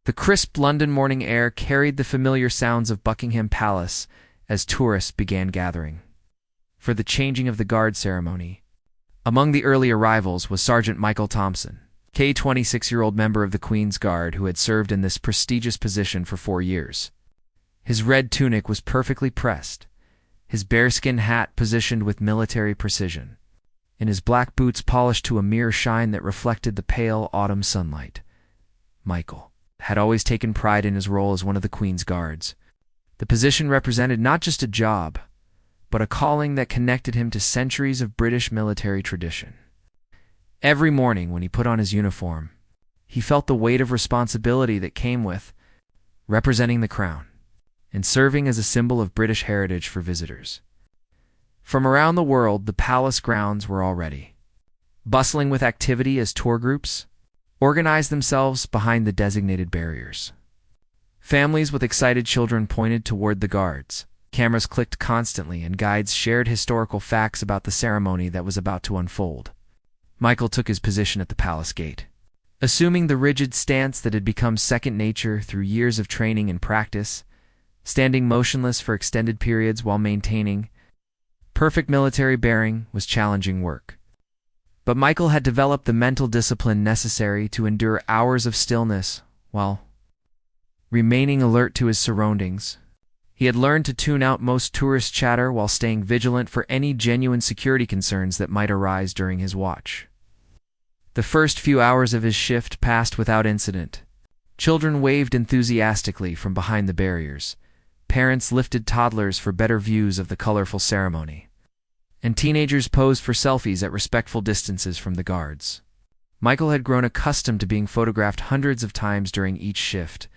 The crisp London morning air carried the familiar sounds of Buckingham Palace as tourists began gathering for the changing of the guard ceremony. Among the early arrivals was Sergeant Michael Thompson, a 26-year-old member of the Queen's Guard who had served in this prestigious position for 4 years. His red tunic was perfectly pressed, his bearskin hat positioned with military precision, and his black boots polished to a mere shine that reflected the pale autumn sunlight. Michael had always taken pride in his role as one of the Queen's Guards. The position represented not just a job, but a calling that connected him to centuries of British military tradition. Every morning when he put on his uniform, he felt the weight of responsibility that came with representing the crown and serving as a symbol of British heritage for visitors. From around the world, the palace grounds were already bustling with activity as tour groups organized themselves behind the designated barriers. Families with excited children pointed toward the guards. Cameras clicked constantly, and guides shared historical facts about the ceremony that was about to unfold. Michael took his position at the palace gate, assuming the rigid stance that had become second nature through years of training and practice, standing motionless for extended periods while maintaining perfect military bearing was challenging work. But Michael had developed the mental discipline necessary to endure hours of stillness while remaining alert to his surroundings. He had learned to tune out most tourist chatter while staying vigilant for any genuine security concerns that might arise during his watch. The first few hours of his shift passed without incident. Children waved enthusiastically from behind the barriers. Parents lifted toddlers for better views of the colorful ceremony, and teenagers posed for selfies at respectful distances from the guards. Michael had grown accustomed to being photographed hundreds of times during each shift,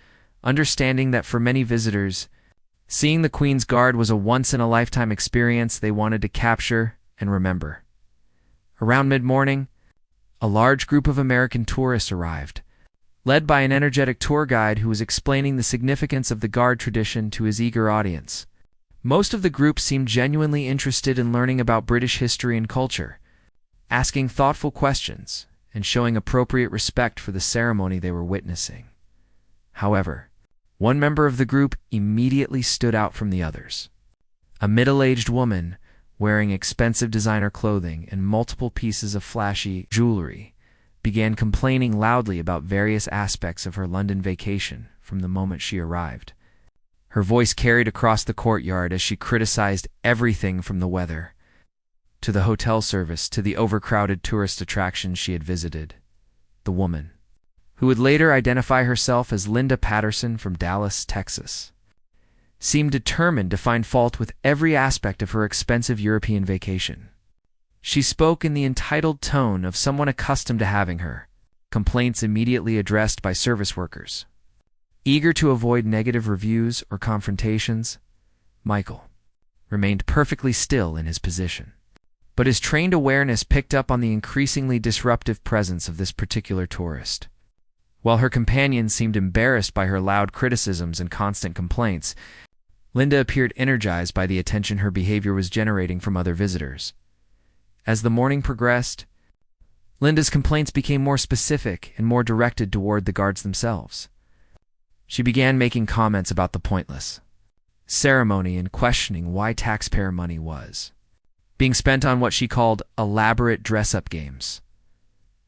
understanding that for many visitors, seeing the Queen's Guard was a once-in-a-lifetime experience they wanted to capture and remember. Around mid-morning, a large group of American tourists arrived, led by an energetic tour guide who was explaining the significance of the Guard tradition to his eager audience. Most of the group seemed genuinely interested in learning about British history and culture, asking thoughtful questions and showing appropriate respect for the ceremony they were witnessing. However, one member of the group immediately stood out from the others. A middle-aged woman wearing expensive designer clothing and multiple pieces of flashy jewelry began complaining loudly about various aspects of her London vacation from the moment she arrived. Her voice carried across the courtyard as she criticized everything from the weather to the hotel service to the overcrowded tourist attractions she had visited. The woman, who would later identify herself as Linda Patterson from Dallas, Texas, seemed determined to find fault with every aspect of her expensive European vacation. She spoke in the entitled tone of someone accustomed to having her complaints immediately addressed by service workers. Eager to avoid negative reviews or confrontations, Michael remained perfectly still in his position. But his trained awareness picked up on the increasingly disruptive presence of this particular tourist. While her companions seemed embarrassed by her loud criticisms and constant complaints, Linda appeared energized by the attention her behavior was generating from other visitors. As the morning progressed, Linda's complaints became more specific and more directed toward the guards themselves. She began making comments about the pointless ceremony and questioning why taxpayer money was being spent on what she called elaborate dress-up games.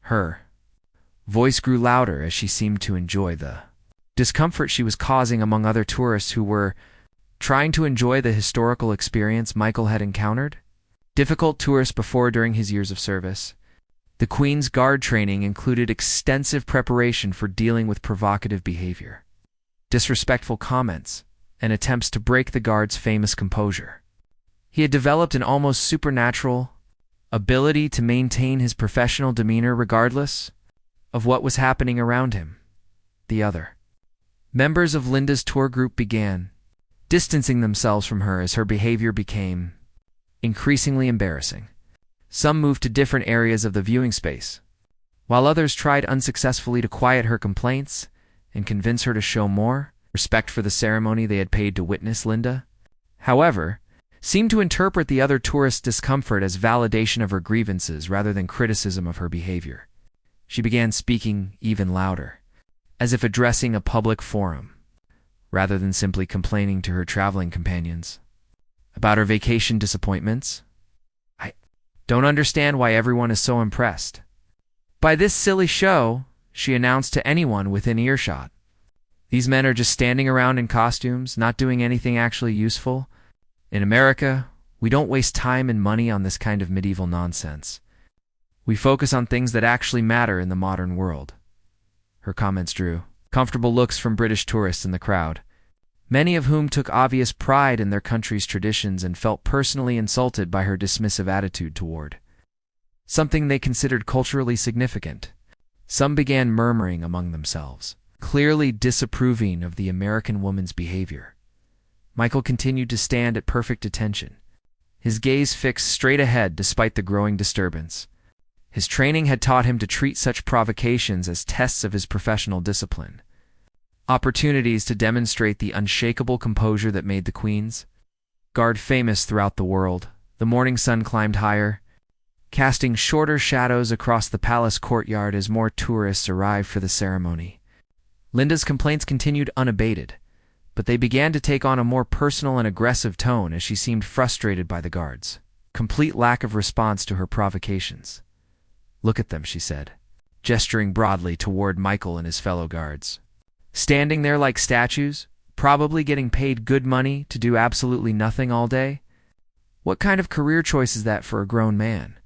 Her voice grew louder as she seemed to enjoy the discomfort she was causing among other tourists who were trying to enjoy the historical experience Michael had encountered. Difficult tourists before during his years of service. The Queen's Guard training included extensive preparation for dealing with provocative behavior, disrespectful comments, and attempts to break the Guard's famous composure. He had developed an almost supernatural ability to maintain his professional demeanor regardless of what was happening around him. The other members of Linda's tour group began distancing themselves from her as her behavior became increasingly embarrassing. Some moved to different areas of the viewing space, while others tried unsuccessfully to quiet her complaints and convince her to show more respect for the ceremony they had paid to witness. Linda, however, seemed to interpret the other tourists' discomfort as validation of her grievances rather than criticism of her behavior. She began speaking even louder, as if addressing a public forum, rather than simply complaining to her traveling companions about her vacation disappointments. "I don't understand why everyone is so impressed by this silly show," she announced to anyone within earshot. "These men are just standing around in costumes, not doing anything actually useful. In America, we don't waste time and money on this kind of medieval nonsense. We focus on things that actually matter in the modern world." Her comments drew comfortable looks from British tourists in the crowd, many of whom took obvious pride in their country's traditions and felt personally insulted by her dismissive attitude toward something they considered culturally significant. Some began murmuring among themselves, clearly disapproving of the American woman's behavior. Michael continued to stand at perfect attention, his gaze fixed straight ahead despite the growing disturbance. His training had taught him to treat such provocations as tests of his professional discipline, opportunities to demonstrate the unshakable composure that made the Queen's Guard famous throughout the world. The morning sun climbed higher, casting shorter shadows across the palace courtyard as more tourists arrived for the ceremony. Linda's complaints continued unabated, but they began to take on a more personal and aggressive tone as she seemed frustrated by the guards' complete lack of response to her provocations. "Look at them," she said, gesturing broadly toward Michael and his fellow guards. "Standing there like statues, probably getting paid good money to do absolutely nothing all day. What kind of career choice is that for a grown man?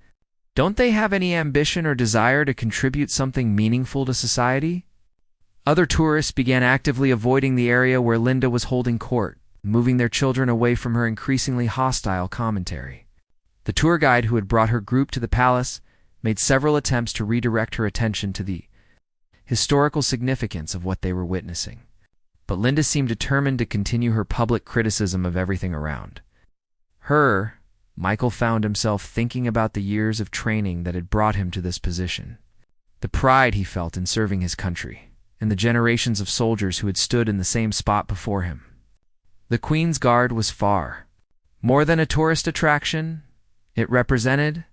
Don't they have any ambition or desire to contribute something meaningful to society?" Other tourists began actively avoiding the area where Linda was holding court, moving their children away from her increasingly hostile commentary. The tour guide who had brought her group to the palace made several attempts to redirect her attention to the historical significance of what they were witnessing, but Linda seemed determined to continue her public criticism of everything around her. Michael found himself thinking about the years of training that had brought him to this position, the pride he felt in serving his country, and the generations of soldiers who had stood in the same spot before him. The Queen's Guard was far more than a tourist attraction. It represented.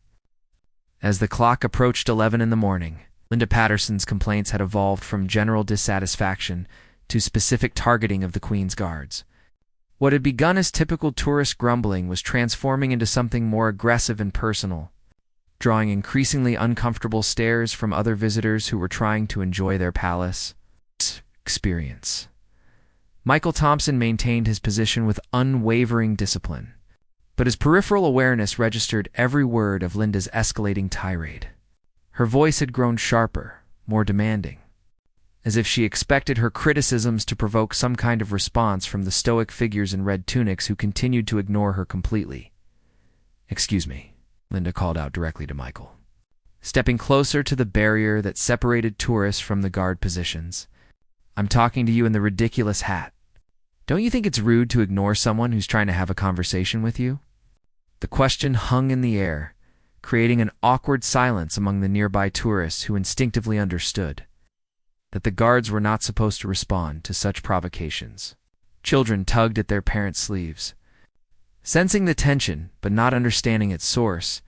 As the clock approached 11 in the morning, Linda Patterson's complaints had evolved from general dissatisfaction to specific targeting of the Queen's Guards. What had begun as typical tourist grumbling was transforming into something more aggressive and personal, drawing increasingly uncomfortable stares from other visitors who were trying to enjoy their palace experience. Michael Thompson maintained his position with unwavering discipline, but his peripheral awareness registered every word of Linda's escalating tirade. Her voice had grown sharper, more demanding, as if she expected her criticisms to provoke some kind of response from the stoic figures in red tunics who continued to ignore her completely. "Excuse me," Linda called out directly to Michael, stepping closer to the barrier that separated tourists from the guard positions. "I'm talking to you in the ridiculous hat. Don't you think it's rude to ignore someone who's trying to have a conversation with you?" The question hung in the air, creating an awkward silence among the nearby tourists who instinctively understood that the guards were not supposed to respond to such provocations. Children tugged at their parents' sleeves, sensing the tension but not understanding its source,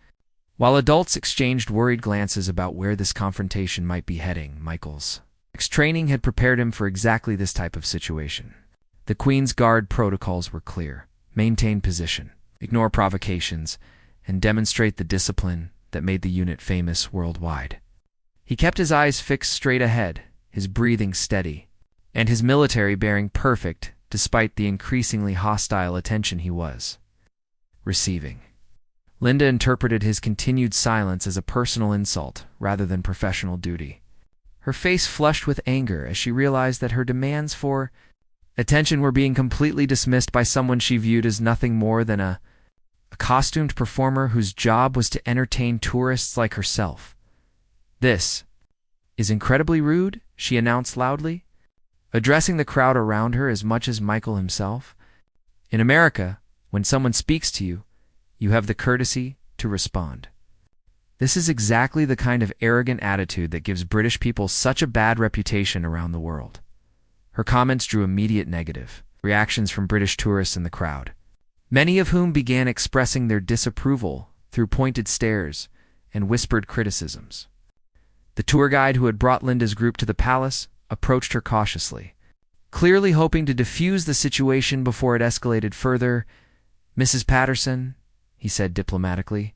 while adults exchanged worried glances about where this confrontation might be heading. Michael's training had prepared him for exactly this type of situation. The Queen's Guard protocols were clear: maintain position, ignore provocations, and demonstrate the discipline that made the unit famous worldwide. He kept his eyes fixed straight ahead, his breathing steady, and his military bearing perfect despite the increasingly hostile attention he was receiving. Linda interpreted his continued silence as a personal insult rather than professional duty. Her face flushed with anger as she realized that her demands for attention were being completely dismissed by someone she viewed as nothing more than a costumed performer whose job was to entertain tourists like herself. "This is incredibly rude," she announced loudly, addressing the crowd around her as much as Michael himself. "In America, when someone speaks to you, you have the courtesy to respond. This is exactly the kind of arrogant attitude that gives British people such a bad reputation around the world." Her comments drew immediate negative reactions from British tourists in the crowd, many of whom began expressing their disapproval through pointed stares and whispered criticisms. The tour guide who had brought Linda's group to the palace approached her cautiously, clearly hoping to defuse the situation before it escalated further. "Mrs. Patterson," he said diplomatically,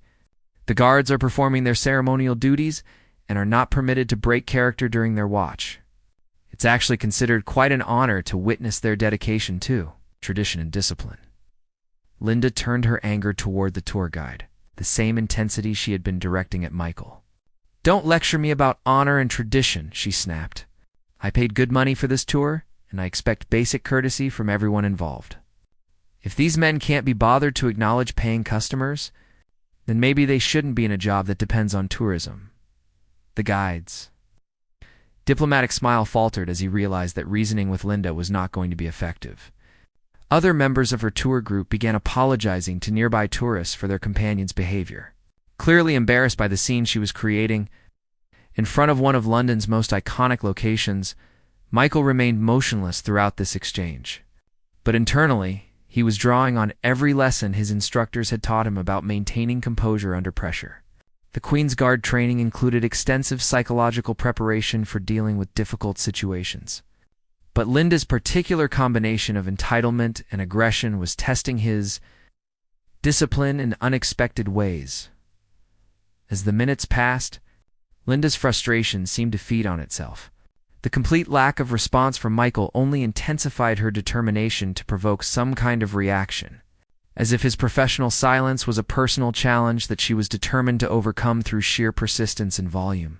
"the guards are performing their ceremonial duties and are not permitted to break character during their watch. It's actually considered quite an honor to witness their dedication to tradition and discipline." Linda turned her anger toward the tour guide, the same intensity she had been directing at Michael. "Don't lecture me about honor and tradition," she snapped. "I paid good money for this tour, and I expect basic courtesy from everyone involved. If these men can't be bothered to acknowledge paying customers, then maybe they shouldn't be in a job that depends on tourism. The guides." Diplomatic smile faltered as he realized that reasoning with Linda was not going to be effective. Other members of her tour group began apologizing to nearby tourists for their companion's behavior. Clearly embarrassed by the scene she was creating, in front of one of London's most iconic locations, Michael remained motionless throughout this exchange. But internally, he was drawing on every lesson his instructors had taught him about maintaining composure under pressure. The Queen's Guard training included extensive psychological preparation for dealing with difficult situations. But Linda's particular combination of entitlement and aggression was testing his discipline in unexpected ways. As the minutes passed, Linda's frustration seemed to feed on itself. The complete lack of response from Michael only intensified her determination to provoke some kind of reaction, as if his professional silence was a personal challenge that she was determined to overcome through sheer persistence and volume.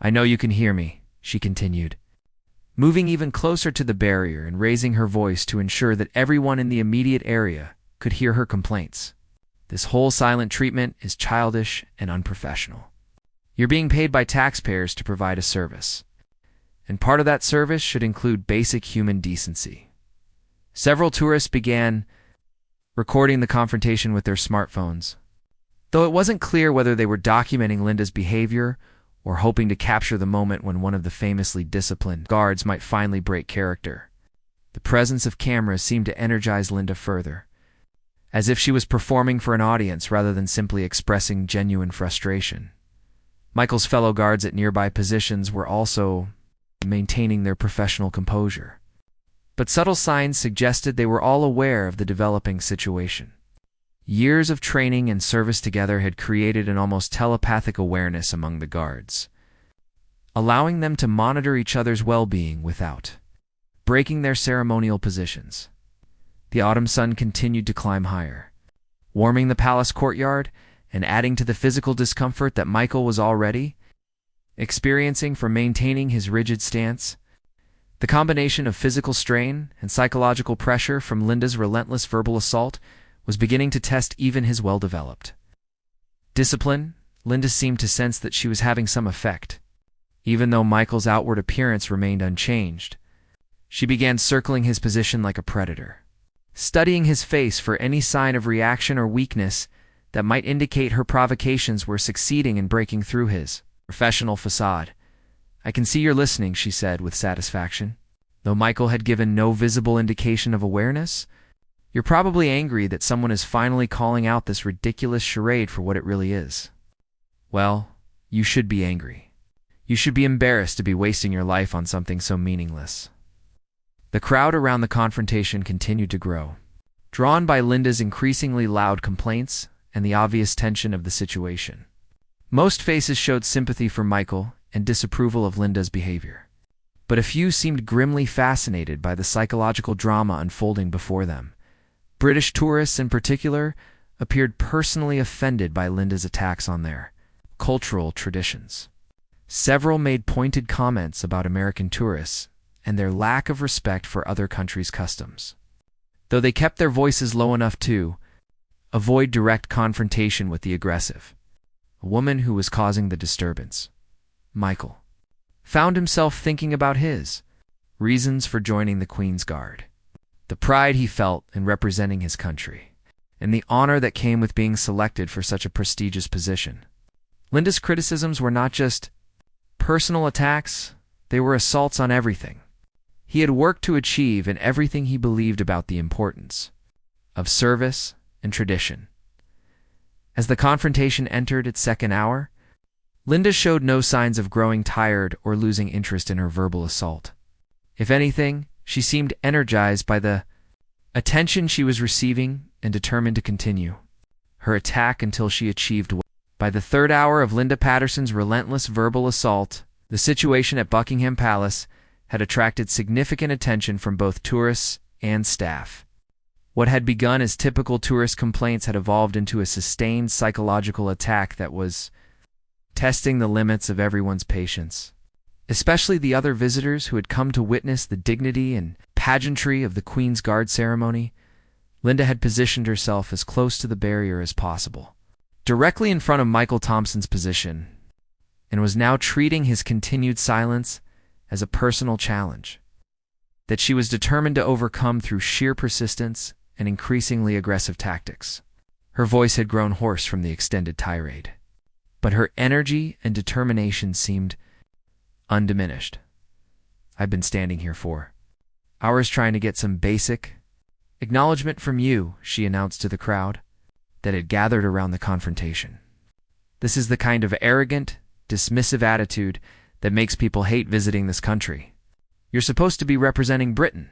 "I know you can hear me," she continued, moving even closer to the barrier and raising her voice to ensure that everyone in the immediate area could hear her complaints. "This whole silent treatment is childish and unprofessional. You're being paid by taxpayers to provide a service, and part of that service should include basic human decency." Several tourists began recording the confrontation with their smartphones, though it wasn't clear whether they were documenting Linda's behavior or hoping to capture the moment when one of the famously disciplined guards might finally break character. The presence of cameras seemed to energize Linda further, as if she was performing for an audience rather than simply expressing genuine frustration. Michael's fellow guards at nearby positions were also maintaining their professional composure, but subtle signs suggested they were all aware of the developing situation. Years of training and service together had created an almost telepathic awareness among the guards, allowing them to monitor each other's well-being without breaking their ceremonial positions. The autumn sun continued to climb higher, warming the palace courtyard and adding to the physical discomfort that Michael was already experiencing from maintaining his rigid stance. The combination of physical strain and psychological pressure from Linda's relentless verbal assault was beginning to test even his well-developed discipline. Linda seemed to sense that she was having some effect. Even though Michael's outward appearance remained unchanged, she began circling his position like a predator, studying his face for any sign of reaction or weakness that might indicate her provocations were succeeding in breaking through his professional facade. "I can see you're listening," she said with satisfaction. Though Michael had given no visible indication of awareness, "You're probably angry that someone is finally calling out this ridiculous charade for what it really is. Well, you should be angry. You should be embarrassed to be wasting your life on something so meaningless." The crowd around the confrontation continued to grow, drawn by Linda's increasingly loud complaints and the obvious tension of the situation. Most faces showed sympathy for Michael and disapproval of Linda's behavior, but a few seemed grimly fascinated by the psychological drama unfolding before them. British tourists, in particular, appeared personally offended by Linda's attacks on their cultural traditions. Several made pointed comments about American tourists and their lack of respect for other countries' customs, though they kept their voices low enough to avoid direct confrontation with the aggressive woman who was causing the disturbance. Michael found himself thinking about his reasons for joining the Queen's Guard, the pride he felt in representing his country, and the honor that came with being selected for such a prestigious position. Linda's criticisms were not just personal attacks, they were assaults on everything he had worked to achieve and everything he believed about the importance of service and tradition. As the confrontation entered its second hour, Linda showed no signs of growing tired or losing interest in her verbal assault. If anything, she seemed energized by the attention she was receiving and determined to continue her attack until she achieved what. By the third hour of Linda Patterson's relentless verbal assault, the situation at Buckingham Palace had attracted significant attention from both tourists and staff. What had begun as typical tourist complaints had evolved into a sustained psychological attack that was testing the limits of everyone's patience, especially the other visitors who had come to witness the dignity and pageantry of the Queen's Guard ceremony. Linda had positioned herself as close to the barrier as possible, directly in front of Michael Thompson's position, and was now treating his continued silence as a personal challenge that she was determined to overcome through sheer persistence and increasingly aggressive tactics. Her voice had grown hoarse from the extended tirade, but her energy and determination seemed undiminished. "I've been standing here for hours trying to get some basic acknowledgement from you," she announced to the crowd that had gathered around the confrontation. "This is the kind of arrogant, dismissive attitude that makes people hate visiting this country. You're supposed to be representing Britain,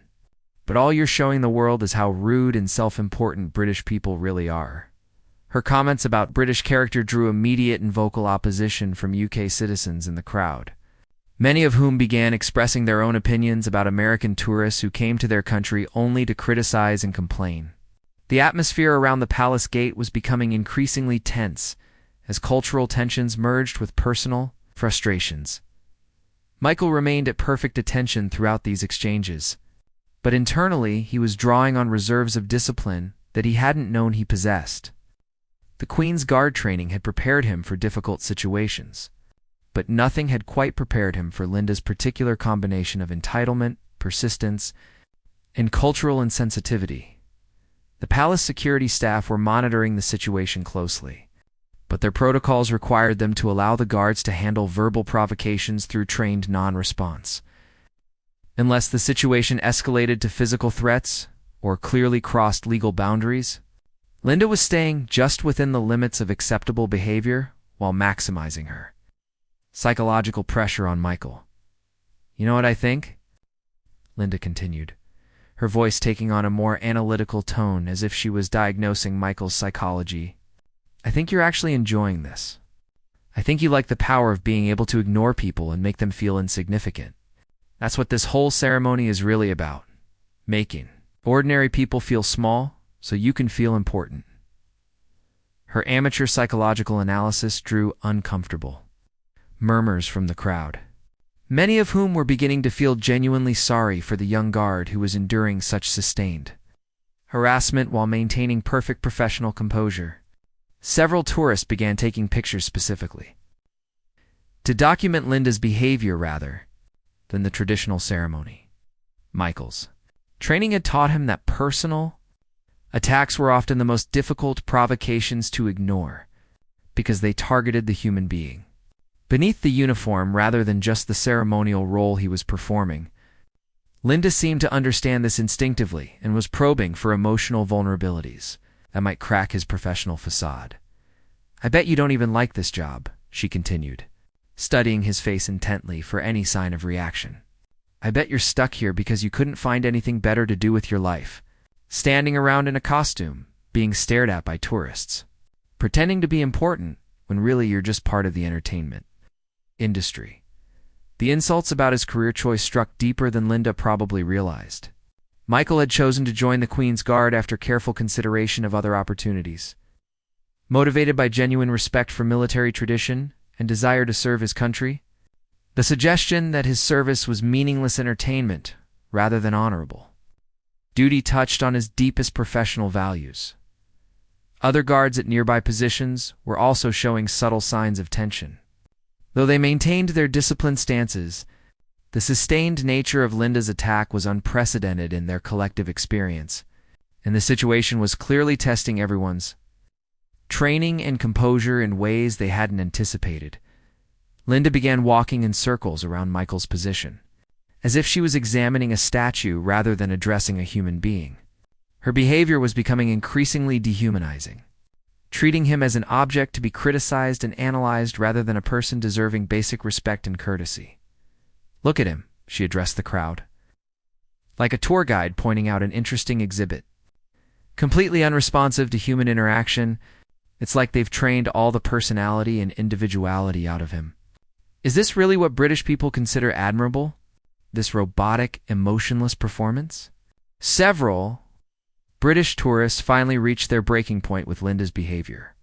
but all you're showing the world is how rude and self-important British people really are." Her comments about British character drew immediate and vocal opposition from UK citizens in the crowd, many of whom began expressing their own opinions about American tourists who came to their country only to criticize and complain. The atmosphere around the palace gate was becoming increasingly tense as cultural tensions merged with personal frustrations. Michael remained at perfect attention throughout these exchanges, but internally he was drawing on reserves of discipline that he hadn't known he possessed. The Queen's Guard training had prepared him for difficult situations, but nothing had quite prepared him for Linda's particular combination of entitlement, persistence, and cultural insensitivity. The palace security staff were monitoring the situation closely, but their protocols required them to allow the guards to handle verbal provocations through trained non-response. Unless the situation escalated to physical threats or clearly crossed legal boundaries, Linda was staying just within the limits of acceptable behavior while maximizing her psychological pressure on Michael. "You know what I think?" Linda continued, her voice taking on a more analytical tone as if she was diagnosing Michael's psychology. "I think you're actually enjoying this. I think you like the power of being able to ignore people and make them feel insignificant. That's what this whole ceremony is really about. Making ordinary people feel small so you can feel important." Her amateur psychological analysis drew uncomfortable murmurs from the crowd, many of whom were beginning to feel genuinely sorry for the young guard who was enduring such sustained harassment while maintaining perfect professional composure. Several tourists began taking pictures specifically to document Linda's behavior rather than the traditional ceremony. Michael's training had taught him that personal attacks were often the most difficult provocations to ignore because they targeted the human being beneath the uniform rather than just the ceremonial role he was performing. Linda seemed to understand this instinctively and was probing for emotional vulnerabilities that might crack his professional facade. "I bet you don't even like this job," she continued, studying his face intently for any sign of reaction. "I bet you're stuck here because you couldn't find anything better to do with your life, standing around in a costume, being stared at by tourists, pretending to be important when really you're just part of the entertainment industry." The insults about his career choice struck deeper than Linda probably realized. Michael had chosen to join the Queen's Guard after careful consideration of other opportunities. Motivated by genuine respect for military tradition and desire to serve his country, the suggestion that his service was meaningless entertainment rather than honorable duty touched on his deepest professional values. Other guards at nearby positions were also showing subtle signs of tension. Though they maintained their disciplined stances, the sustained nature of Linda's attack was unprecedented in their collective experience, and the situation was clearly testing everyone's training and composure in ways they hadn't anticipated. Linda began walking in circles around Michael's position, as if she was examining a statue rather than addressing a human being. Her behavior was becoming increasingly dehumanizing. treating him as an object to be criticized and analyzed rather than a person deserving basic respect and courtesy. "Look at him," she addressed the crowd, like a tour guide pointing out an interesting exhibit. Completely unresponsive to human interaction, it's like they've trained all the personality and individuality out of him. Is this really what British people consider admirable? This robotic, emotionless performance? Several British tourists finally reached their breaking point with Linda's behavior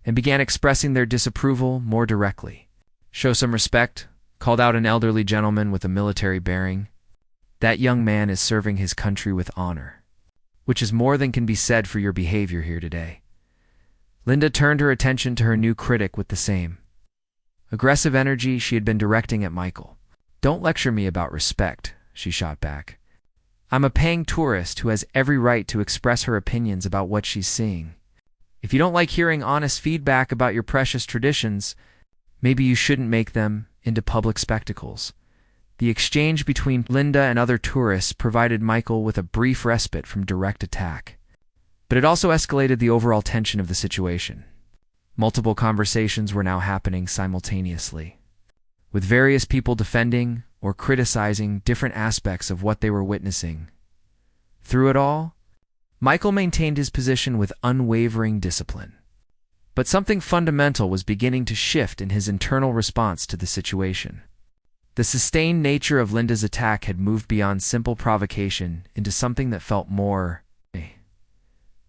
and began expressing their disapproval more directly. "Show some respect," called out an elderly gentleman with a military bearing. "That young man is serving his country with honor, which is more than can be said for your behavior here today." Linda turned her attention to her new critic with the same aggressive energy she had been directing at Michael. "Don't lecture me about respect," she shot back. "I'm a paying tourist who has every right to express her opinions about what she's seeing. If you don't like hearing honest feedback about your precious traditions, maybe you shouldn't make them into public spectacles." The exchange between Linda and other tourists provided Michael with a brief respite from direct attack, but it also escalated the overall tension of the situation. Multiple conversations were now happening simultaneously, with various people defending or criticizing different aspects of what they were witnessing. Through it all, Michael maintained his position with unwavering discipline. But something fundamental was beginning to shift in his internal response to the situation. The sustained nature of Linda's attack had moved beyond simple provocation into something that felt more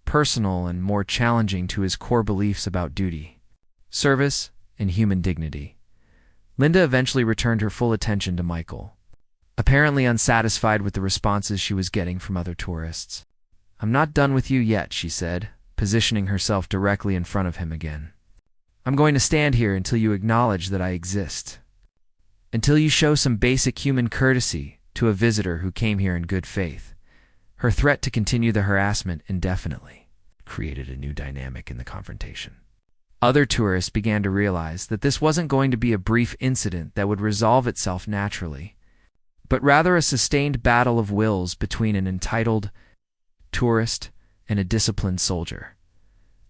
personal and more challenging to his core beliefs about duty, service, and human dignity. Linda eventually returned her full attention to Michael, apparently unsatisfied with the responses she was getting from other tourists. "I'm not done with you yet," she said, positioning herself directly in front of him again. "I'm going to stand here until you acknowledge that I exist. Until you show some basic human courtesy to a visitor who came here in good faith." Her threat to continue the harassment indefinitely created a new dynamic in the confrontation. Other tourists began to realize that this wasn't going to be a brief incident that would resolve itself naturally, but rather a sustained battle of wills between an entitled tourist and a disciplined soldier.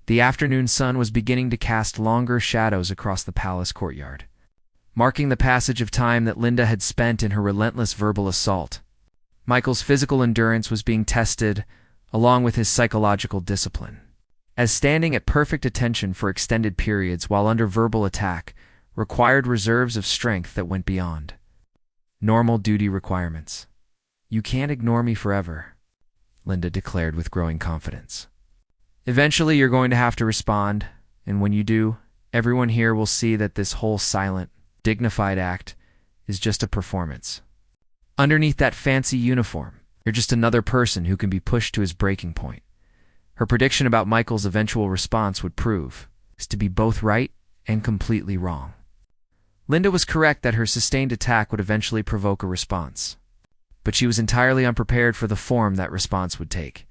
The afternoon sun was beginning to cast longer shadows across the palace courtyard, marking the passage of time that Linda had spent in her relentless verbal assault. Michael's physical endurance was being tested, along with his psychological discipline, as standing at perfect attention for extended periods while under verbal attack required reserves of strength that went beyond normal duty requirements. "You can't ignore me forever," Linda declared with growing confidence. "Eventually you're going to have to respond, and when you do, everyone here will see that this whole silent, dignified act is just a performance. Underneath that fancy uniform, you're just another person who can be pushed to his breaking point." Her prediction about Michael's eventual response would prove to be both right and completely wrong. Linda was correct that her sustained attack would eventually provoke a response, but she was entirely unprepared for the form that response would take,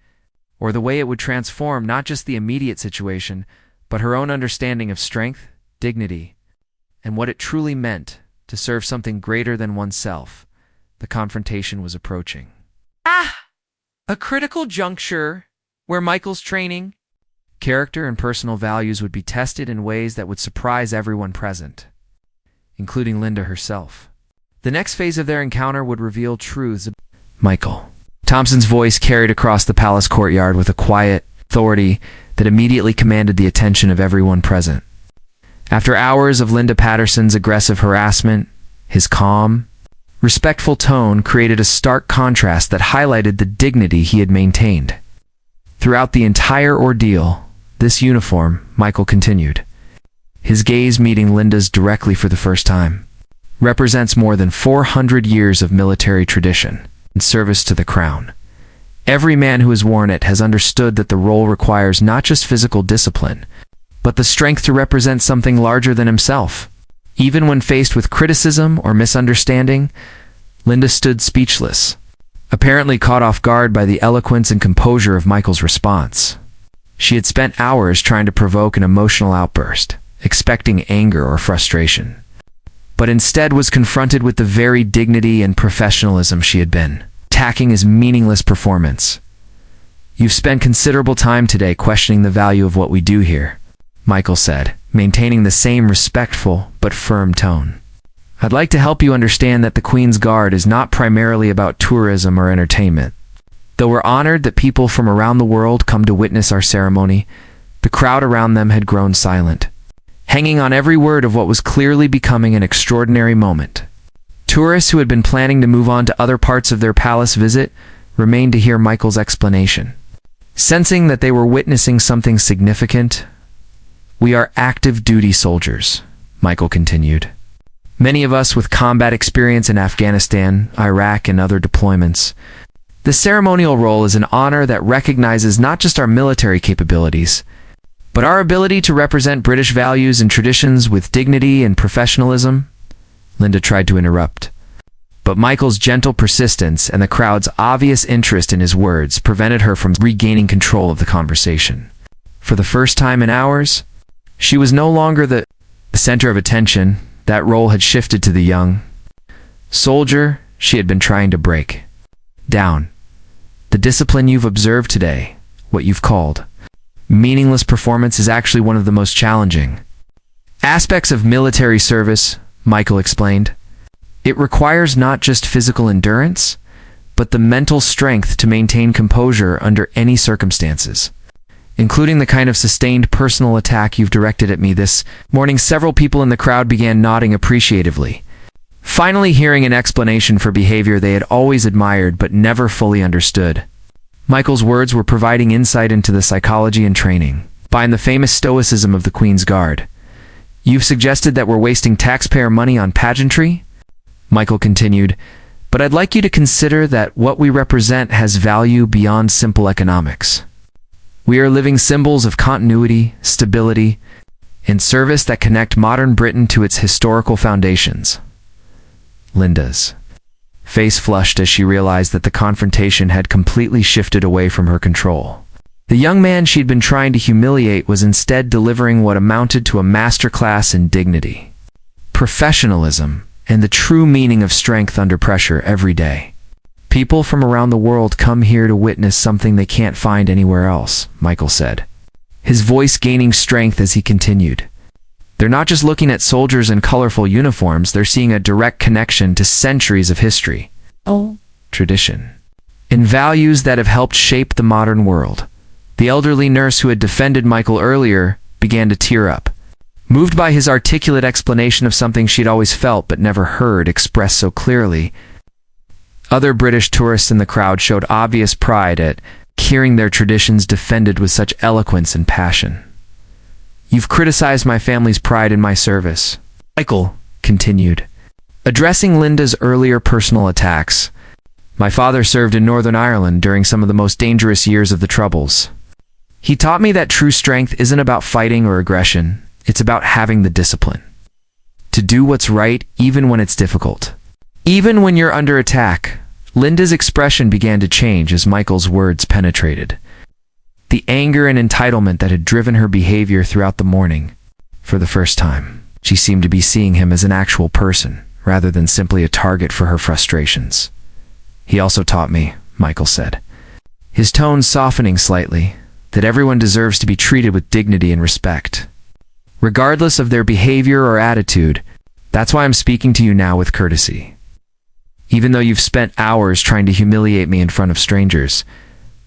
or the way it would transform not just the immediate situation, but her own understanding of strength, dignity, and what it truly meant to serve something greater than oneself. The confrontation was approaching. A critical juncture where Michael's training, character, and personal values would be tested in ways that would surprise everyone present, including Linda herself. The next phase of their encounter would reveal truths about Michael. Thompson's voice carried across the palace courtyard with a quiet authority that immediately commanded the attention of everyone present. After hours of Linda Patterson's aggressive harassment, his calm, respectful tone created a stark contrast that highlighted the dignity he had maintained. Throughout the entire ordeal, this uniform, Michael continued, his gaze meeting Linda's directly for the first time, represents more than 400 years of military tradition and service to the crown. Every man who has worn it has understood that the role requires not just physical discipline, but the strength to represent something larger than himself. Even when faced with criticism or misunderstanding, Linda stood speechless, apparently caught off guard by the eloquence and composure of Michael's response. She had spent hours trying to provoke an emotional outburst, expecting anger or frustration, but instead was confronted with the very dignity and professionalism she had been attacking his meaningless performance. "You've spent considerable time today questioning the value of what we do here," Michael said, maintaining the same respectful but firm tone. I'd like to help you understand that the Queen's Guard is not primarily about tourism or entertainment. Though we're honored that people from around the world come to witness our ceremony, the crowd around them had grown silent, hanging on every word of what was clearly becoming an extraordinary moment. Tourists who had been planning to move on to other parts of their palace visit remained to hear Michael's explanation. Sensing that they were witnessing something significant, "We are active duty soldiers," Michael continued. "Many of us with combat experience in Afghanistan, Iraq, and other deployments. The ceremonial role is an honor that recognizes not just our military capabilities, but our ability to represent British values and traditions with dignity and professionalism." Linda tried to interrupt, but Michael's gentle persistence and the crowd's obvious interest in his words prevented her from regaining control of the conversation. For the first time in hours, she was no longer the center of attention. That role had shifted to the young soldier she had been trying to break down. "The discipline you've observed today, what you've called meaningless performance, is actually one of the most challenging aspects of military service," Michael explained. "It requires not just physical endurance, but the mental strength to maintain composure under any circumstances, including the kind of sustained personal attack you've directed at me this morning." Several people in the crowd began nodding appreciatively, finally hearing an explanation for behavior they had always admired but never fully understood. Michael's words were providing insight into the psychology and training behind the famous stoicism of the Queen's Guard. "You've suggested that we're wasting taxpayer money on pageantry?" Michael continued, "But I'd like you to consider that what we represent has value beyond simple economics. We are living symbols of continuity, stability, and service that connect modern Britain to its historical foundations." Linda's face flushed as she realized that the confrontation had completely shifted away from her control. The young man she'd been trying to humiliate was instead delivering what amounted to a masterclass in dignity, professionalism, and the true meaning of strength under pressure every day. "People from around the world come here to witness something they can't find anywhere else," Michael said, his voice gaining strength as he continued. "They're not just looking at soldiers in colorful uniforms, they're seeing a direct connection to centuries of history, tradition, and values that have helped shape the modern world." The elderly nurse who had defended Michael earlier began to tear up, moved by his articulate explanation of something she'd always felt but never heard expressed so clearly. Other British tourists in the crowd showed obvious pride at hearing their traditions defended with such eloquence and passion. "You've criticized my family's pride in my service," Michael continued, addressing Linda's earlier personal attacks. "My father served in Northern Ireland during some of the most dangerous years of the Troubles. He taught me that true strength isn't about fighting or aggression, it's about having the discipline to do what's right even when it's difficult, even when you're under attack." Linda's expression began to change as Michael's words penetrated the anger and entitlement that had driven her behavior throughout the morning. For the first time, she seemed to be seeing him as an actual person, rather than simply a target for her frustrations. "He also taught me," Michael said, his tone softening slightly, "that everyone deserves to be treated with dignity and respect, regardless of their behavior or attitude. That's why I'm speaking to you now with courtesy. Even though you've spent hours trying to humiliate me in front of strangers."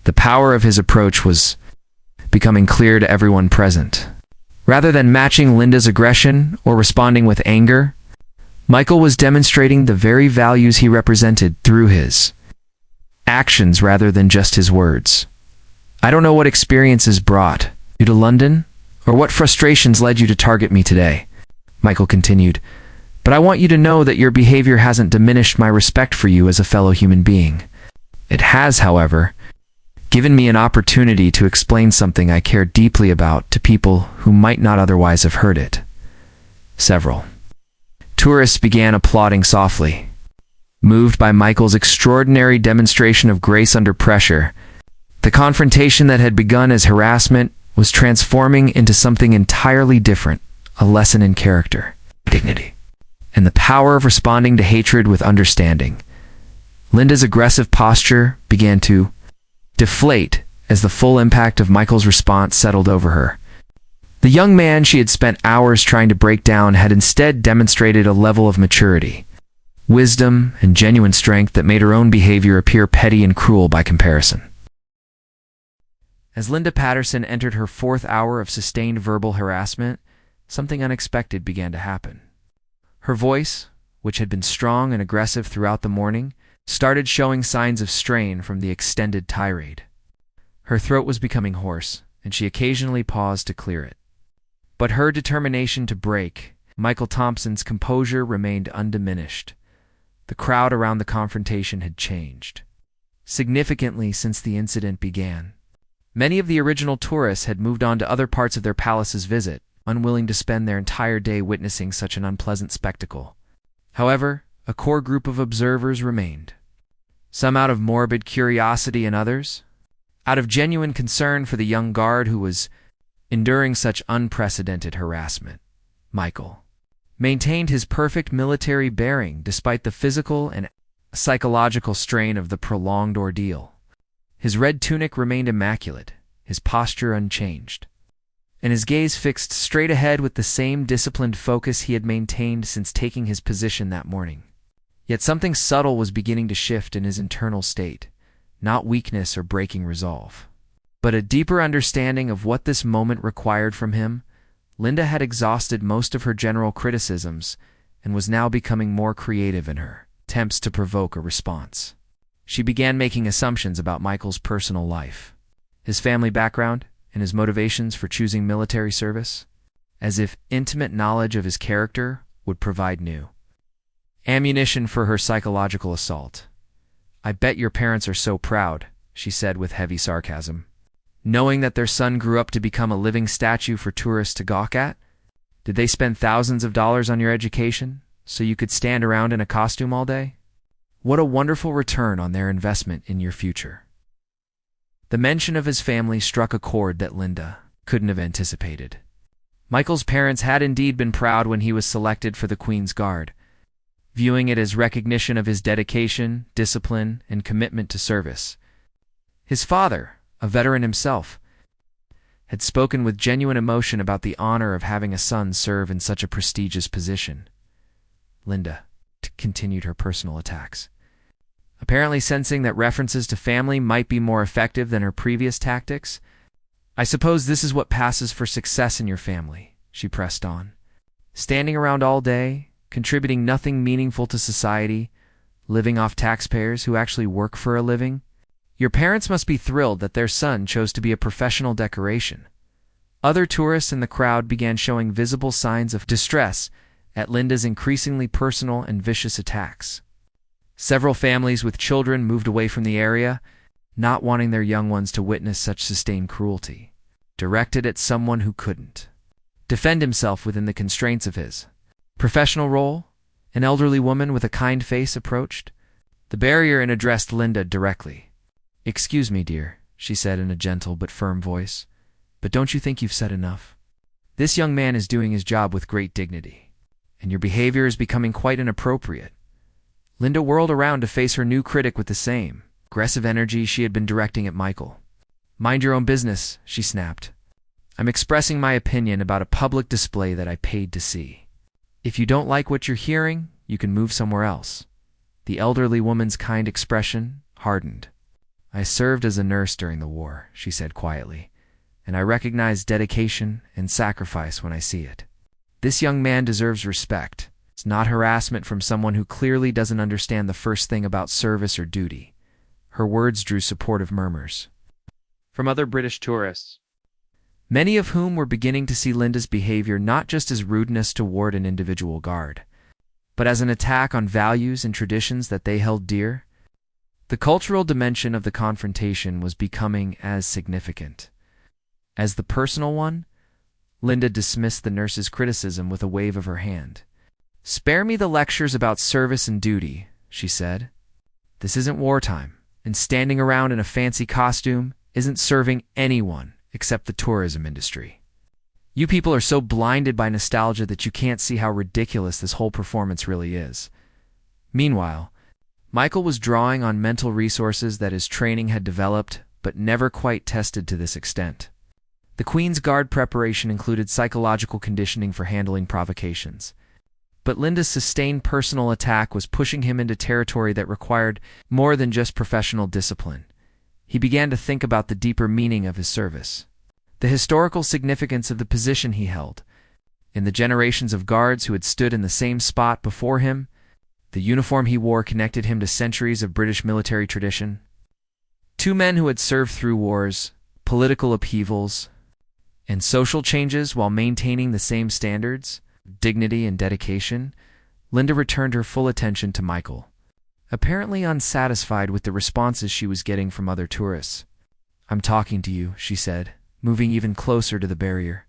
The power of his approach was becoming clear to everyone present. Rather than matching Linda's aggression or responding with anger, Michael was demonstrating the very values he represented through his actions rather than just his words. "I don't know what experiences brought you to London, or what frustrations led you to target me today," Michael continued, "but I want you to know that your behavior hasn't diminished my respect for you as a fellow human being. It has, however, given me an opportunity to explain something I care deeply about to people who might not otherwise have heard it." Several tourists began applauding softly, moved by Michael's extraordinary demonstration of grace under pressure. The confrontation that had begun as harassment was transforming into something entirely different, a lesson in character, dignity, and the power of responding to hatred with understanding. Linda's aggressive posture began to deflate as the full impact of Michael's response settled over her. The young man she had spent hours trying to break down had instead demonstrated a level of maturity, wisdom, and genuine strength that made her own behavior appear petty and cruel by comparison. As Linda Patterson entered her 4th hour of sustained verbal harassment, something unexpected began to happen. Her voice, which had been strong and aggressive throughout the morning, started showing signs of strain from the extended tirade. Her throat was becoming hoarse, and she occasionally paused to clear it. But her determination to break, Michael Thompson's composure remained undiminished. The crowd around the confrontation had changed significantly since the incident began. Many of the original tourists had moved on to other parts of their palace's visit, unwilling to spend their entire day witnessing such an unpleasant spectacle. However, a core group of observers remained, some out of morbid curiosity and others out of genuine concern for the young guard who was enduring such unprecedented harassment. Michael maintained his perfect military bearing despite the physical and psychological strain of the prolonged ordeal. His red tunic remained immaculate, his posture unchanged, and his gaze fixed straight ahead with the same disciplined focus he had maintained since taking his position that morning. Yet something subtle was beginning to shift in his internal state, not weakness or breaking resolve, but a deeper understanding of what this moment required from him. Linda had exhausted most of her general criticisms and was now becoming more creative in her attempts to provoke a response. She began making assumptions about Michael's personal life, his family background, and his motivations for choosing military service, as if intimate knowledge of his character would provide new ammunition for her psychological assault. "I bet your parents are so proud," she said with heavy sarcasm, "knowing that their son grew up to become a living statue for tourists to gawk at. Did they spend thousands of dollars on your education so you could stand around in a costume all day? What a wonderful return on their investment in your future." The mention of his family struck a chord that Linda couldn't have anticipated. Michael's parents had indeed been proud when he was selected for the Queen's Guard, viewing it as recognition of his dedication, discipline, and commitment to service. His father, a veteran himself, had spoken with genuine emotion about the honor of having a son serve in such a prestigious position. Linda continued her personal attacks, apparently sensing that references to family might be more effective than her previous tactics. "I suppose this is what passes for success in your family," she pressed on. "Standing around all day, contributing nothing meaningful to society, living off taxpayers who actually work for a living. Your parents must be thrilled that their son chose to be a professional decoration." Other tourists in the crowd began showing visible signs of distress at Linda's increasingly personal and vicious attacks. Several families with children moved away from the area, not wanting their young ones to witness such sustained cruelty, directed at someone who couldn't defend himself within the constraints of his professional role. An elderly woman with a kind face approached the barrier and addressed Linda directly. "Excuse me, dear," she said in a gentle but firm voice, "but don't you think you've said enough? This young man is doing his job with great dignity, and your behavior is becoming quite inappropriate." Linda whirled around to face her new critic with the same aggressive energy she had been directing at Michael. "Mind your own business," she snapped. "I'm expressing my opinion about a public display that I paid to see. If you don't like what you're hearing, you can move somewhere else." The elderly woman's kind expression hardened. "I served as a nurse during the war," she said quietly, "and I recognize dedication and sacrifice when I see it. This young man deserves respect. It's not harassment from someone who clearly doesn't understand the first thing about service or duty." Her words drew supportive murmurs from other British tourists, many of whom were beginning to see Linda's behavior not just as rudeness toward an individual guard, but as an attack on values and traditions that they held dear. The cultural dimension of the confrontation was becoming as significant as the personal one. Linda dismissed the nurse's criticism with a wave of her hand. "Spare me the lectures about service and duty," she said. "This isn't wartime, and standing around in a fancy costume isn't serving anyone except the tourism industry. You people are so blinded by nostalgia that you can't see how ridiculous this whole performance really is." Meanwhile, Michael was drawing on mental resources that his training had developed but never quite tested to this extent. The Queen's Guard preparation included psychological conditioning for handling provocations. But Linda's sustained personal attack was pushing him into territory that required more than just professional discipline. He began to think about the deeper meaning of his service, the historical significance of the position he held. In the generations of guards who had stood in the same spot before him, the uniform he wore connected him to centuries of British military tradition. Two men who had served through wars, political upheavals, and social changes while maintaining the same standards, dignity, and dedication. Linda returned her full attention to Michael, apparently unsatisfied with the responses she was getting from other tourists. "I'm talking to you," she said, moving even closer to the barrier.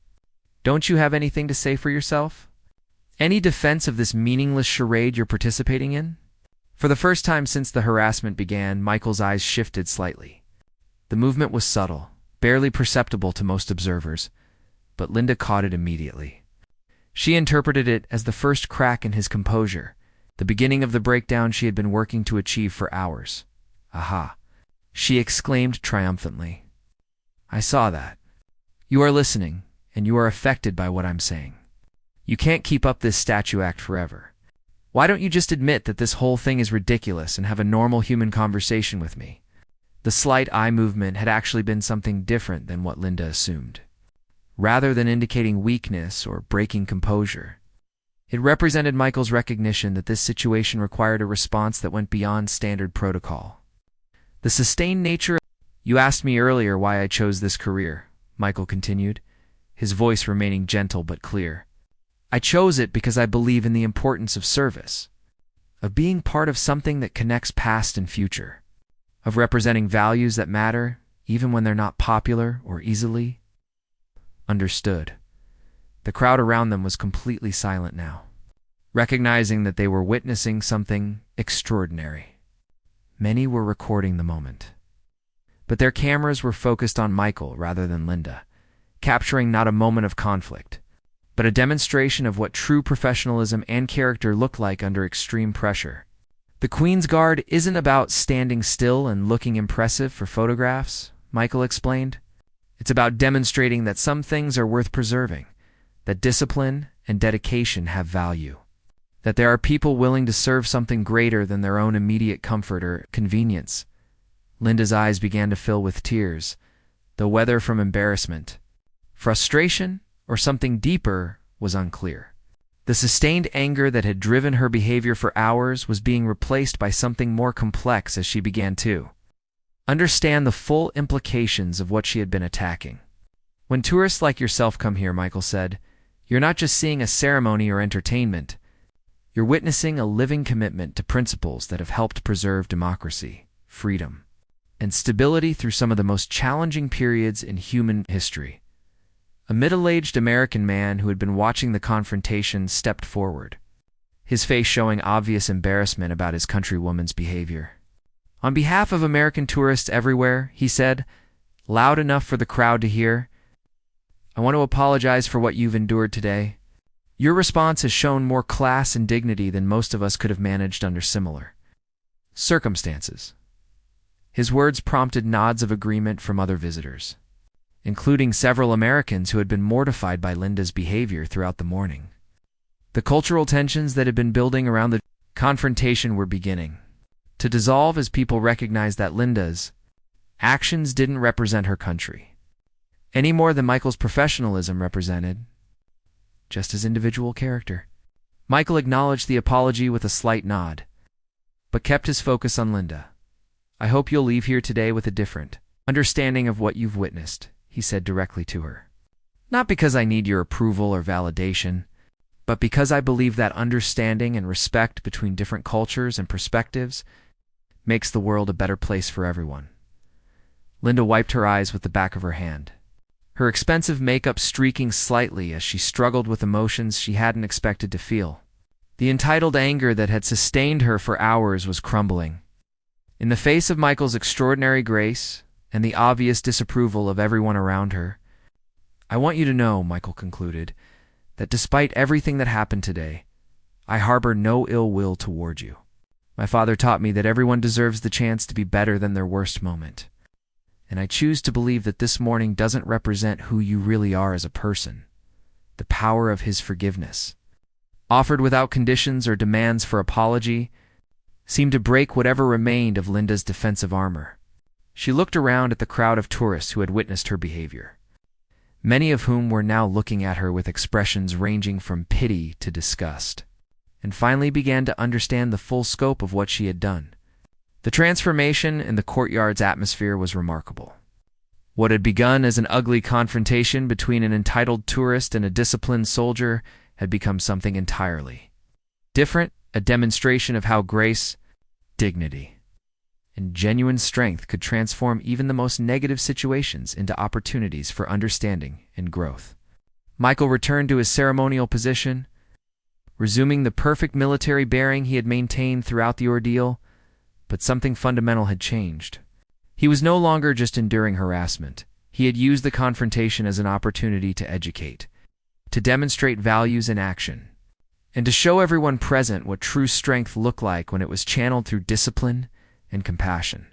"Don't you have anything to say for yourself? Any defense of this meaningless charade you're participating in?" For the first time since the harassment began, Michael's eyes shifted slightly. The movement was subtle, barely perceptible to most observers, but Linda caught it immediately. She interpreted it as the first crack in his composure, the beginning of the breakdown she had been working to achieve for hours. "Aha!" she exclaimed triumphantly. "I saw that. You are listening, and you are affected by what I'm saying. You can't keep up this statue act forever. Why don't you just admit that this whole thing is ridiculous and have a normal human conversation with me?" The slight eye movement had actually been something different than what Linda assumed. Rather than indicating weakness or breaking composure, it represented Michael's recognition that this situation required a response that went beyond standard protocol. The sustained nature. "You asked me earlier why I chose this career," Michael continued, his voice remaining gentle but clear. "I chose it because I believe in the importance of service, of being part of something that connects past and future, of representing values that matter even when they're not popular or easily understood." The crowd around them was completely silent now, recognizing that they were witnessing something extraordinary. Many were recording the moment, but their cameras were focused on Michael rather than Linda, capturing not a moment of conflict, but a demonstration of what true professionalism and character looked like under extreme pressure. "The Queen's Guard isn't about standing still and looking impressive for photographs," Michael explained. "It's about demonstrating that some things are worth preserving, that discipline and dedication have value, that there are people willing to serve something greater than their own immediate comfort or convenience." Linda's eyes began to fill with tears, though whether from embarrassment, frustration, or something deeper was unclear. The sustained anger that had driven her behavior for hours was being replaced by something more complex as she began to understand the full implications of what she had been attacking. "When tourists like yourself come here," Michael said, "you're not just seeing a ceremony or entertainment. You're witnessing a living commitment to principles that have helped preserve democracy, freedom, and stability through some of the most challenging periods in human history." A middle-aged American man who had been watching the confrontation stepped forward, his face showing obvious embarrassment about his countrywoman's behavior. "On behalf of American tourists everywhere," he said, loud enough for the crowd to hear, "I want to apologize for what you've endured today. Your response has shown more class and dignity than most of us could have managed under similar circumstances." His words prompted nods of agreement from other visitors, including several Americans who had been mortified by Linda's behavior throughout the morning. The cultural tensions that had been building around the confrontation were beginning to dissolve as people recognized that Linda's actions didn't represent her country, any more than Michael's professionalism represented just his individual character. Michael acknowledged the apology with a slight nod, but kept his focus on Linda. "I hope you'll leave here today with a different understanding of what you've witnessed," he said directly to her. "Not because I need your approval or validation, but because I believe that understanding and respect between different cultures and perspectives makes the world a better place for everyone." Linda wiped her eyes with the back of her hand, her expensive makeup streaking slightly as she struggled with emotions she hadn't expected to feel. The entitled anger that had sustained her for hours was crumbling. In the face of Michael's extraordinary grace and the obvious disapproval of everyone around her, "I want you to know," Michael concluded, "that despite everything that happened today, I harbor no ill will toward you. My father taught me that everyone deserves the chance to be better than their worst moment, and I choose to believe that this morning doesn't represent who you really are as a person. The power of his forgiveness, offered without conditions or demands for apology, seemed to break whatever remained of Linda's defensive armor. She looked around at the crowd of tourists who had witnessed her behavior, many of whom were now looking at her with expressions ranging from pity to disgust, and finally began to understand the full scope of what she had done. The transformation in the courtyard's atmosphere was remarkable. What had begun as an ugly confrontation between an entitled tourist and a disciplined soldier had become something entirely different, a demonstration of how grace, dignity, and genuine strength could transform even the most negative situations into opportunities for understanding and growth. Michael returned to his ceremonial position, resuming the perfect military bearing he had maintained throughout the ordeal, but something fundamental had changed. He was no longer just enduring harassment. He had used the confrontation as an opportunity to educate, to demonstrate values in action, and to show everyone present what true strength looked like when it was channeled through discipline and compassion.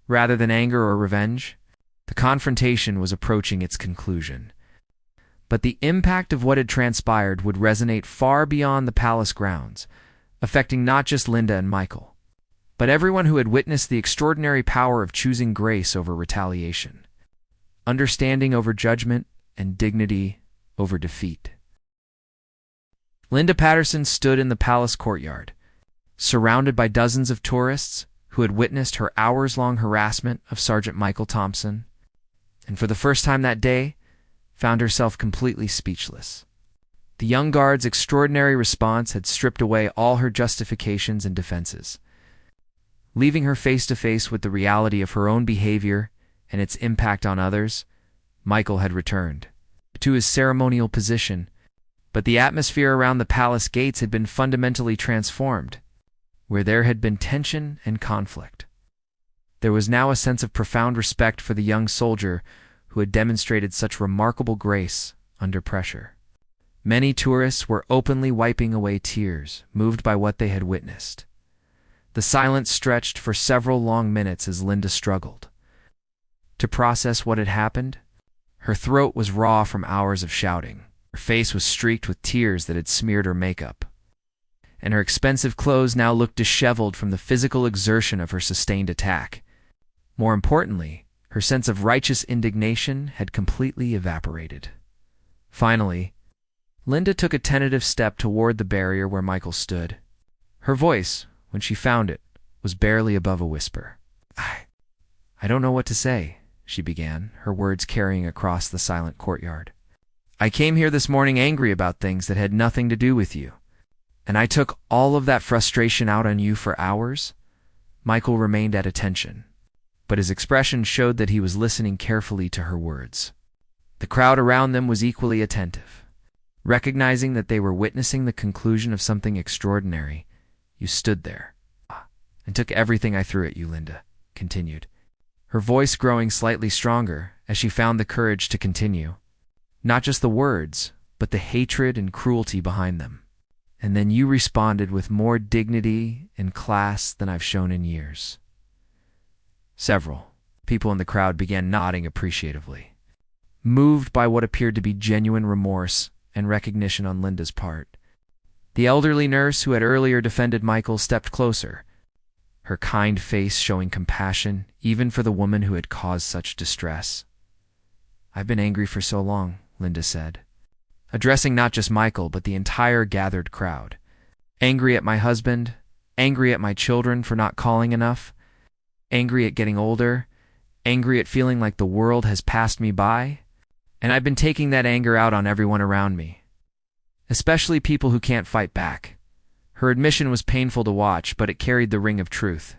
Rather than anger or revenge, the confrontation was approaching its conclusion. But the impact of what had transpired would resonate far beyond the palace grounds, affecting not just Linda and Michael, but everyone who had witnessed the extraordinary power of choosing grace over retaliation, understanding over judgment, and dignity over defeat. Linda Patterson stood in the palace courtyard, surrounded by dozens of tourists who had witnessed her hours-long harassment of Sergeant Michael Thompson, and for the first time that day, found herself completely speechless. The young guard's extraordinary response had stripped away all her justifications and defenses, leaving her face to face with the reality of her own behavior and its impact on others. Michael had returned to his ceremonial position, but the atmosphere around the palace gates had been fundamentally transformed. Where there had been tension and conflict, there was now a sense of profound respect for the young soldier who had demonstrated such remarkable grace under pressure. Many tourists were openly wiping away tears, moved by what they had witnessed. The silence stretched for several long minutes as Linda struggled to process what had happened. Her throat was raw from hours of shouting. Her face was streaked with tears that had smeared her makeup, and her expensive clothes now looked disheveled from the physical exertion of her sustained attack. More importantly, her sense of righteous indignation had completely evaporated. Finally, Linda took a tentative step toward the barrier where Michael stood. Her voice, when she found it, was barely above a whisper. I don't know what to say," she began, her words carrying across the silent courtyard. "I came here this morning angry about things that had nothing to do with you. And I took all of that frustration out on you for hours?" Michael remained at attention, but his expression showed that he was listening carefully to her words. The crowd around them was equally attentive. Recognizing that they were witnessing the conclusion of something extraordinary, "You stood there and took everything I threw at you," Linda continued, her voice growing slightly stronger as she found the courage to continue. "Not just the words, but the hatred and cruelty behind them. And then you responded with more dignity and class than I've shown in years." Several people in the crowd began nodding appreciatively, moved by what appeared to be genuine remorse and recognition on Linda's part. The elderly nurse who had earlier defended Michael stepped closer, her kind face showing compassion even for the woman who had caused such distress. "I've been angry for so long," Linda said, addressing not just Michael but the entire gathered crowd. "Angry at my husband, angry at my children for not calling enough, angry at getting older, angry at feeling like the world has passed me by, and I've been taking that anger out on everyone around me, especially people who can't fight back." Her admission was painful to watch, but it carried the ring of truth.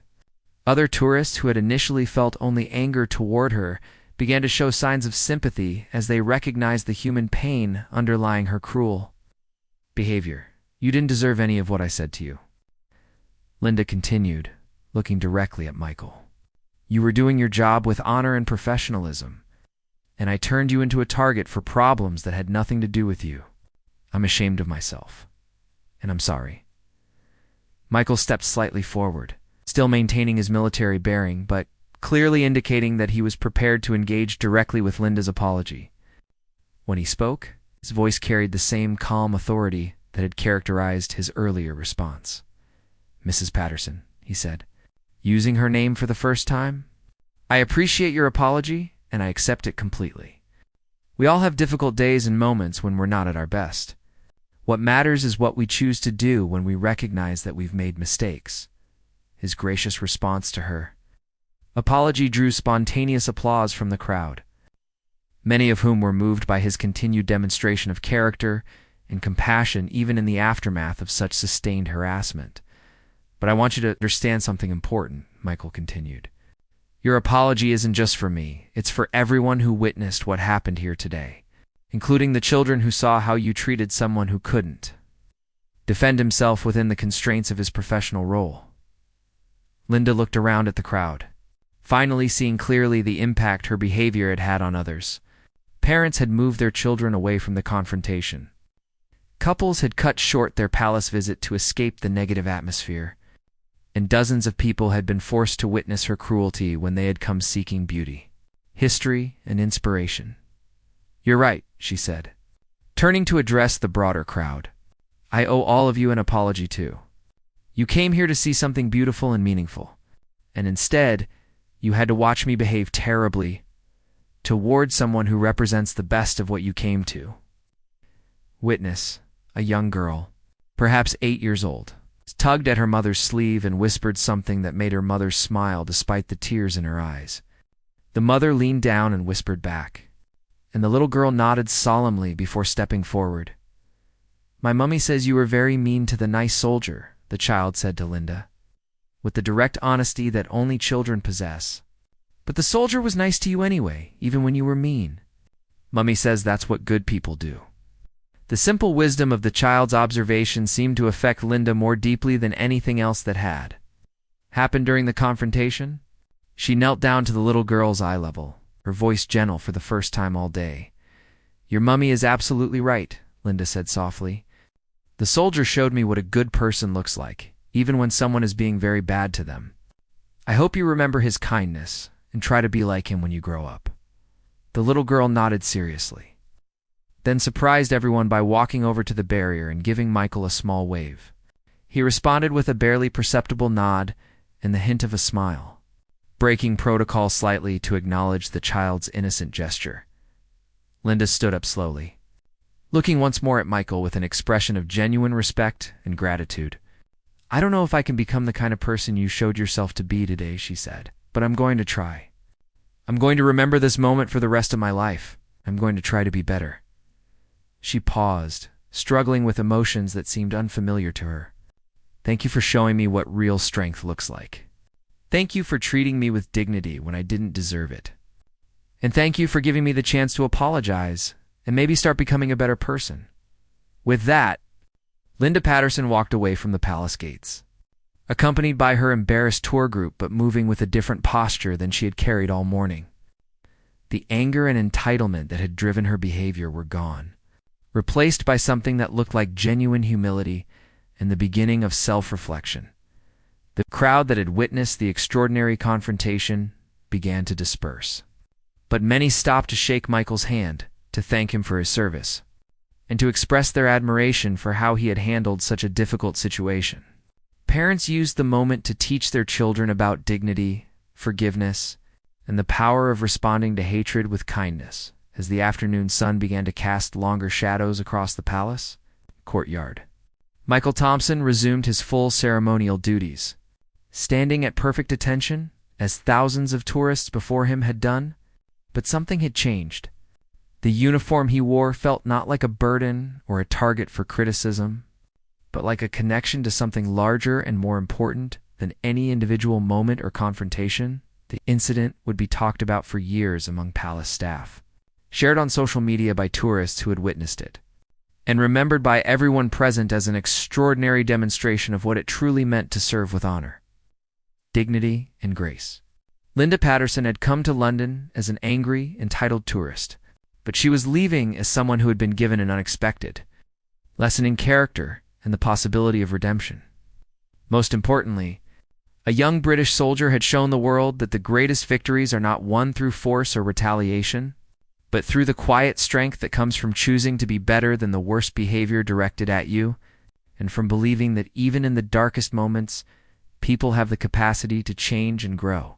Other tourists who had initially felt only anger toward her began to show signs of sympathy as they recognized the human pain underlying her cruel behavior. "You didn't deserve any of what I said to you," Linda continued, looking directly at Michael. "You were doing your job with honor and professionalism, and I turned you into a target for problems that had nothing to do with you. I'm ashamed of myself, and I'm sorry." Michael stepped slightly forward, still maintaining his military bearing, but clearly indicating that he was prepared to engage directly with Linda's apology. When he spoke, his voice carried the same calm authority that had characterized his earlier response. "Mrs. Patterson," he said, using her name for the first time, "I appreciate your apology, and I accept it completely. We all have difficult days and moments when we're not at our best. What matters is what we choose to do when we recognize that we've made mistakes." His gracious response to her apology drew spontaneous applause from the crowd, many of whom were moved by his continued demonstration of character and compassion even in the aftermath of such sustained harassment. "But I want you to understand something important," Michael continued. "Your apology isn't just for me, it's for everyone who witnessed what happened here today, including the children who saw how you treated someone who couldn't defend himself within the constraints of his professional role." Linda looked around at the crowd, finally seeing clearly the impact her behavior had had on others. Parents had moved their children away from the confrontation. Couples had cut short their palace visit to escape the negative atmosphere, and dozens of people had been forced to witness her cruelty when they had come seeking beauty, history, and inspiration. "You're right," she said, turning to address the broader crowd. "I owe all of you an apology too. You came here to see something beautiful and meaningful, and instead, you had to watch me behave terribly toward someone who represents the best of what you came to witness." A young girl, perhaps 8 years old, tugged at her mother's sleeve and whispered something that made her mother smile despite the tears in her eyes. The mother leaned down and whispered back, and the little girl nodded solemnly before stepping forward. "My mummy says you were very mean to the nice soldier," the child said to Linda, with the direct honesty that only children possess. "But the soldier was nice to you anyway, even when you were mean. Mummy says that's what good people do." The simple wisdom of the child's observation seemed to affect Linda more deeply than anything else that had happened during the confrontation. She knelt down to the little girl's eye level, her voice gentle for the first time all day. "Your mummy is absolutely right," Linda said softly. "The soldier showed me what a good person looks like, even when someone is being very bad to them. I hope you remember his kindness and try to be like him when you grow up." The little girl nodded seriously, then surprised everyone by walking over to the barrier and giving Michael a small wave. He responded with a barely perceptible nod and the hint of a smile, breaking protocol slightly to acknowledge the child's innocent gesture. Linda stood up slowly, looking once more at Michael with an expression of genuine respect and gratitude. "I don't know if I can become the kind of person you showed yourself to be today," she said, "but I'm going to try. I'm going to remember this moment for the rest of my life. I'm going to try to be better." She paused, struggling with emotions that seemed unfamiliar to her. "Thank you for showing me what real strength looks like. Thank you for treating me with dignity when I didn't deserve it. And thank you for giving me the chance to apologize and maybe start becoming a better person." With that, Linda Patterson walked away from the palace gates, accompanied by her embarrassed tour group but moving with a different posture than she had carried all morning. The anger and entitlement that had driven her behavior were gone, replaced by something that looked like genuine humility and the beginning of self-reflection. The crowd that had witnessed the extraordinary confrontation began to disperse, but many stopped to shake Michael's hand, to thank him for his service, and to express their admiration for how he had handled such a difficult situation. Parents used the moment to teach their children about dignity, forgiveness, and the power of responding to hatred with kindness as the afternoon sun began to cast longer shadows across the palace courtyard. Michael Thompson resumed his full ceremonial duties, standing at perfect attention, as thousands of tourists before him had done. But something had changed. The uniform he wore felt not like a burden or a target for criticism, but like a connection to something larger and more important than any individual moment or confrontation. The incident would be talked about for years among palace staff, shared on social media by tourists who had witnessed it, and remembered by everyone present as an extraordinary demonstration of what it truly meant to serve with honor, dignity, and grace. Linda Patterson had come to London as an angry, entitled tourist, but she was leaving as someone who had been given an unexpected lesson in character and the possibility of redemption. Most importantly, A young British soldier had shown the world that the greatest victories are not won through force or retaliation, but through the quiet strength that comes from choosing to be better than the worst behavior directed at you, and from believing that even in the darkest moments, people have the capacity to change and grow.